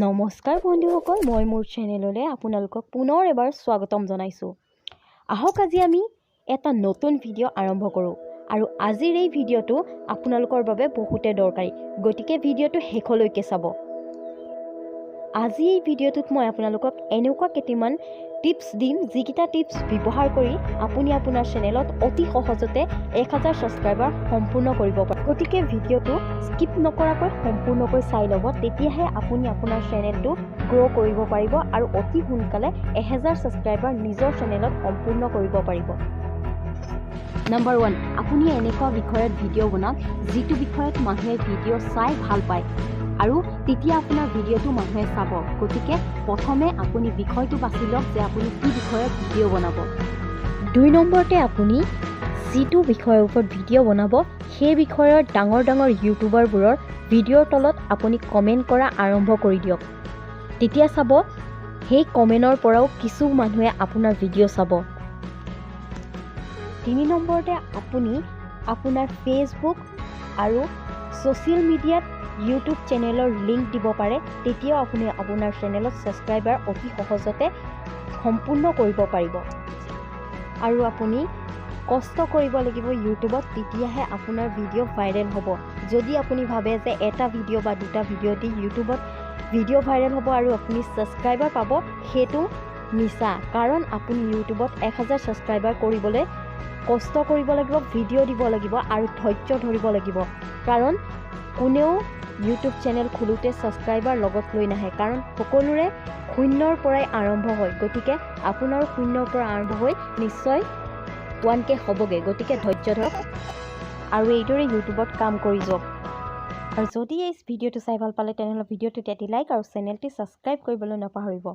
নমস্কাৰ বন্ধুসকল, মই মোৰ চেনেললৈ আপোনালোকক পুনৰ এবাৰ স্বাগতম জনাইছোঁ। আহক আজি আমি এটা নতুন ভিডিঅ' আৰম্ভ কৰোঁ আৰু আজিৰ এই ভিডিঅ'টো আপোনালোকৰ বাবে বহুতে দৰকাৰী, গতিকে ভিডিঅ'টো শেষলৈকে চাব। আজি এই ভিডিঅ'টোত মই আপোনালোকক এনেকুৱা কেইটামান টিপছ দিম, যিকেইটা টিপছ ব্যৱহাৰ কৰি আপুনি আপোনাৰ চেনেলত অতি সহজতে 1000 ছাবস্ক্ৰাইবাৰ সম্পূৰ্ণ কৰিব পাৰে। গতিকে ভিডিঅ'টো স্কিপ নকৰাকৈ সম্পূৰ্ণকৈ চাই ল'ব, তেতিয়াহে আপুনি আপোনাৰ চেনেলটো গ্ৰ' কৰিব পাৰিব আৰু অতি সোনকালে 1000 ছাবস্ক্ৰাইবাৰ নিজৰ চেনেলত সম্পূৰ্ণ কৰিব পাৰিব। নম্বৰ 1, আপুনি এনেকুৱা বিষয়ত ভিডিঅ' বনাওক যিটো বিষয়ত মানুহে ভিডিঅ' চাই ভাল পায় আৰু তেতিয়া আপোনাৰ ভিডিঅ'টো মানুহে চাব। গতিকে প্ৰথমে আপুনি বিষয়টো বাছি লওক যে আপুনি কি বিষয়ত ভিডিঅ' বনাব। 2 নম্বৰতে আপুনি যিটো বিষয়ৰ ওপৰত ভিডিঅ' বনাব সেই বিষয়ৰ ডাঙৰ ইউটিউবাৰবোৰৰ ভিডিঅ'ৰ তলত আপুনি কমেণ্ট কৰা আৰম্ভ কৰি দিয়ক। তেতিয়া চাব সেই কমেণ্টৰ পৰাও কিছু মানুহে আপোনাৰ ভিডিঅ' চাব। 3 নম্বৰতে আপুনি আপোনাৰ ফেচবুক আৰু ছ'চিয়েল মিডিয়াত ইউটিউব চেনেলৰ লিংক দিব পাৰে, তেতিয়াও আপুনি আপোনাৰ চেনেলত ছাবস্ক্ৰাইবাৰ অতি সহজতে সম্পূৰ্ণ কৰিব পাৰিব। আৰু আপুনি কষ্ট কৰিব লাগিব ইউটিউবত, তেতিয়াহে আপোনাৰ ভিডিঅ' ভাইৰেল হ'ব। যদি আপুনি ভাবে যে এটা ভিডিঅ' বা দুটা ভিডিঅ' দি ইউটিউবত ভিডিঅ' ভাইৰেল হ'ব আৰু আপুনি ছাবস্ক্ৰাইবাৰ পাব, সেইটো মিছা। কাৰণ আপুনি ইউটিউবত 1000 ছাবস্ক্ৰাইবাৰ কৰিবলৈ কষ্ট কৰিব লাগিব, ভিডিঅ' দিব লাগিব আৰু ধৈৰ্য ধৰিব লাগিব। কাৰণ কোনেও ইউটিউব চেনেল খোলোতে ছাবস্ক্ৰাইবাৰ লগত লৈ নাহে, কাৰণ সকলোৰে শূন্যৰ পৰাই আৰম্ভ হয়। গতিকে আপোনাৰ শূন্যৰ পৰা আৰম্ভ হৈ নিশ্চয় 1K হ'বগৈ। গতিকে ধৈৰ্য ধৰক আৰু এইদৰে ইউটিউবত কাম কৰি যাওক। আৰু যদি এই ভিডিঅ'টো চাই ভাল পালে তেনেহ'লে ভিডিঅ'টোত এটি লাইক আৰু চেনেলটি ছাবস্ক্ৰাইব কৰিবলৈ নাপাহৰিব।